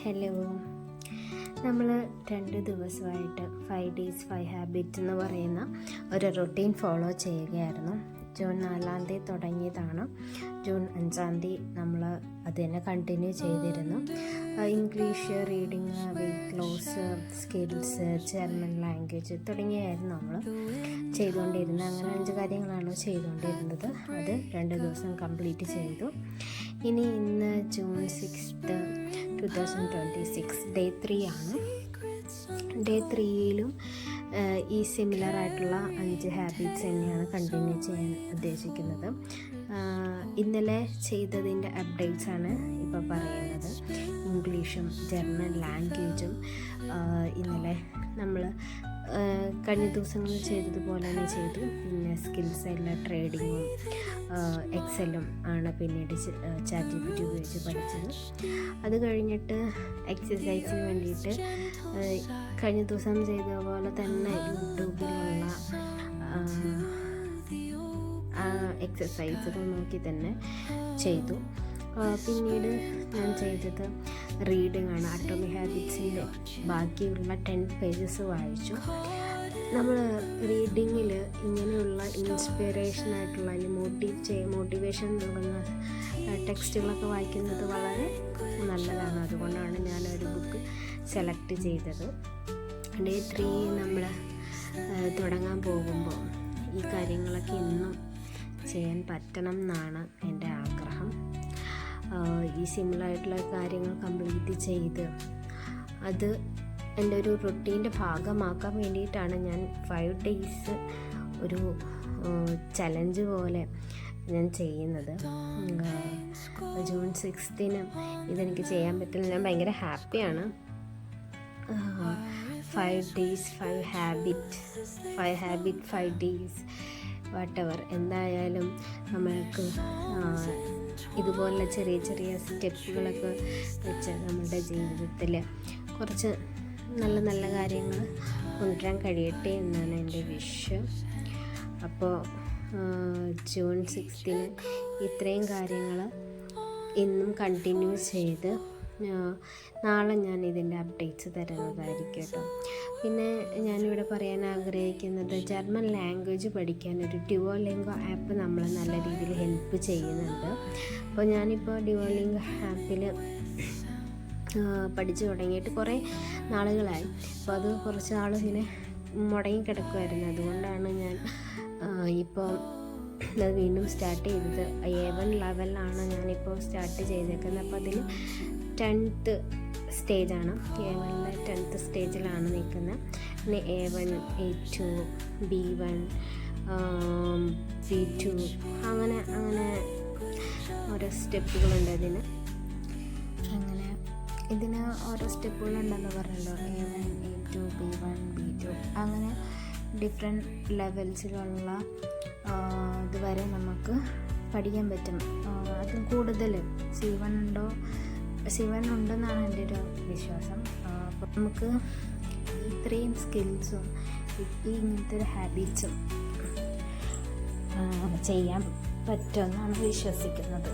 Hello, നമ്മൾ 2 ദിവസമായിട്ട് 5 days 5 habits എന്ന് പറയുന്ന ഒരു റൊട്ടീൻ ഫോളോ ചെയ്യുകയായിരുന്നു. ജൂൺ 4 തുടങ്ങിയതാണ്. ജൂൺ 5 നമ്മൾ അത് തന്നെ കണ്ടിന്യൂ ചെയ്തിരുന്നു. English, reading, weight loss, skills, German language തുടങ്ങിയായിരുന്നു നമ്മൾ ചെയ്തുകൊണ്ടിരുന്നത്. അങ്ങനെ 5 കാര്യങ്ങളാണ് ചെയ്തുകൊണ്ടിരുന്നത്. അത് 2 ദിവസം കംപ്ലീറ്റ് ചെയ്തു. ഇന്ന് ജൂൺ 6 2026 ഡേ 3 ആണ്. ഡേ 3യിലും ഈ സിമിലർ ആയിട്ടുള്ള 5 ഹാബിറ്റ്സ് തന്നെയാണ് കണ്ടിന്യൂ ചെയ്യാൻ ഉദ്ദേശിക്കുന്നത്. ഇന്നലെ ചെയ്തതിൻ്റെ അപ്ഡേറ്റ്സ് ആണ് ഇപ്പോൾ പറയുന്നത്. ഇംഗ്ലീഷും ജർമ്മൻ ലാംഗ്വേജും ഇന്നലെ നമ്മൾ കഴിഞ്ഞ ദിവസങ്ങളിൽ ചെയ്തതുപോലെ തന്നെ ചെയ്തു. പിന്നെ സ്കിൽസ് എല്ലാം ട്രേഡിങ്ങും എക്സലും ആണ് പിന്നീട് ChatGPT ഉപയോഗിച്ച് പഠിച്ചത്. അത് കഴിഞ്ഞിട്ട് എക്സസൈസിന് വേണ്ടിയിട്ട് കഴിഞ്ഞ ദിവസം ചെയ്ത പോലെ തന്നെ യൂട്യൂബിലുള്ള എക്സസൈസുകൾ നോക്കി തന്നെ ചെയ്തു. പിന്നീട് ഞാൻ ചെയ്തത് റീഡിംഗ് ആണ്. അറ്റോമിക് ഹാബിറ്റ്സിൻ്റെ ബാക്കിയുള്ള 10 pages വായിച്ചു. നമ്മൾ റീഡിങ്ങിൽ ഇങ്ങനെയുള്ള ഇൻസ്പിറേഷനായിട്ടുള്ള അല്ലെങ്കിൽ മോട്ടിവേഷൻ നൽകുന്ന ടെക്സ്റ്റുകളൊക്കെ വായിക്കുന്നത് വളരെ നല്ലതാണ്. അതുകൊണ്ടാണ് ഞാനൊരു ബുക്ക് സെലക്ട് ചെയ്തത്. ഡേ 3 നമ്മൾ തുടങ്ങാൻ പോകുമ്പോൾ ഈ കാര്യങ്ങളൊക്കെ ഇന്നും ചെയ്യാൻ പറ്റണം എന്നാണ് എൻ്റെ ആഗ്രഹം. ഈ സിമ്പിളായിട്ടുള്ള കാര്യങ്ങൾ കംപ്ലീറ്റ് ചെയ്ത് അത് എൻ്റെ ഒരു റൊട്ടീൻ്റെ ഭാഗമാക്കാൻ വേണ്ടിയിട്ടാണ് ഞാൻ 5 days ഒരു ചലഞ്ച് പോലെ ഞാൻ ചെയ്യുന്നത്. ജൂൺ 6 ഇതെനിക്ക് ചെയ്യാൻ പറ്റില്ല. ഞാൻ ഭയങ്കര ഹാപ്പിയാണ്. 5 days 5 habit 5 days വാട്ടെവർ. എന്തായാലും നമ്മൾക്ക് ഇതുപോലുള്ള ചെറിയ ചെറിയ സ്റ്റെപ്പുകളൊക്കെ വെച്ച് നമ്മുടെ ജീവിതത്തിൽ കുറച്ച് നല്ല നല്ല കാര്യങ്ങൾ കൊണ്ടുവരാൻ കഴിയട്ടെ എന്നാണ് എൻ്റെ വിഷ്. അപ്പോൾ ജൂൺ 6 ഇത്രയും കാര്യങ്ങൾ ഇന്നും കണ്ടിന്യൂ ചെയ്ത് നാളെ ഞാൻ ഇതിൻ്റെ അപ്ഡേറ്റ്സ് തരുന്നതായിരിക്കും കേട്ടോ. പിന്നെ ഞാനിവിടെ പറയാൻ ആഗ്രഹിക്കുന്നത്, ജർമ്മൻ ലാംഗ്വേജ് പഠിക്കാൻ ഒരു ഡ്യുവോലിംഗോ ആപ്പ് നമ്മളെ നല്ല രീതിയിൽ ഹെൽപ്പ് ചെയ്യുന്നുണ്ട്. അപ്പോൾ ഞാനിപ്പോൾ ഡ്യുവോലിംഗോ ആപ്പിൽ പഠിച്ചു തുടങ്ങിയിട്ട് കുറേ നാളുകളായി. അപ്പോൾ അത് കുറച്ച് നാൾ ഇങ്ങനെ മുടങ്ങിക്കിടക്കുമായിരുന്നു. അതുകൊണ്ടാണ് ഞാൻ ഇപ്പോൾ അത് വീണ്ടും സ്റ്റാർട്ട് ചെയ്തത്. A1 ലെവലിലാണ് ഞാനിപ്പോൾ സ്റ്റാർട്ട് ചെയ്തേക്കുന്നത്. അപ്പോൾ അതിൽ 10th സ്റ്റേജാണ്. A1 10th സ്റ്റേജിലാണ് നിൽക്കുന്നത്. പിന്നെ A1, A2, B1, B2 അങ്ങനെ ഓരോ സ്റ്റെപ്പുകളുണ്ട്. ഇതിന് ഓരോ സ്റ്റെപ്പുകളുണ്ടെന്ന് പറഞ്ഞല്ലോ. A1, A2, B1, B2 അങ്ങനെ ഡിഫറെൻറ്റ് ലെവൽസിലുള്ള ഇതുവരെ നമുക്ക് പഠിക്കാൻ പറ്റും. അതും കൂടുതൽ C1 ഉണ്ടെന്നാണ് എൻ്റെ ഒരു വിശ്വാസം. അപ്പോൾ നമുക്ക് ഇത്രയും സ്കിൽസും ഇങ്ങനത്തെ ഒരു ഹാബിറ്റ്സും ചെയ്യാൻ പറ്റുമെന്നാണ് വിശ്വസിക്കുന്നത്.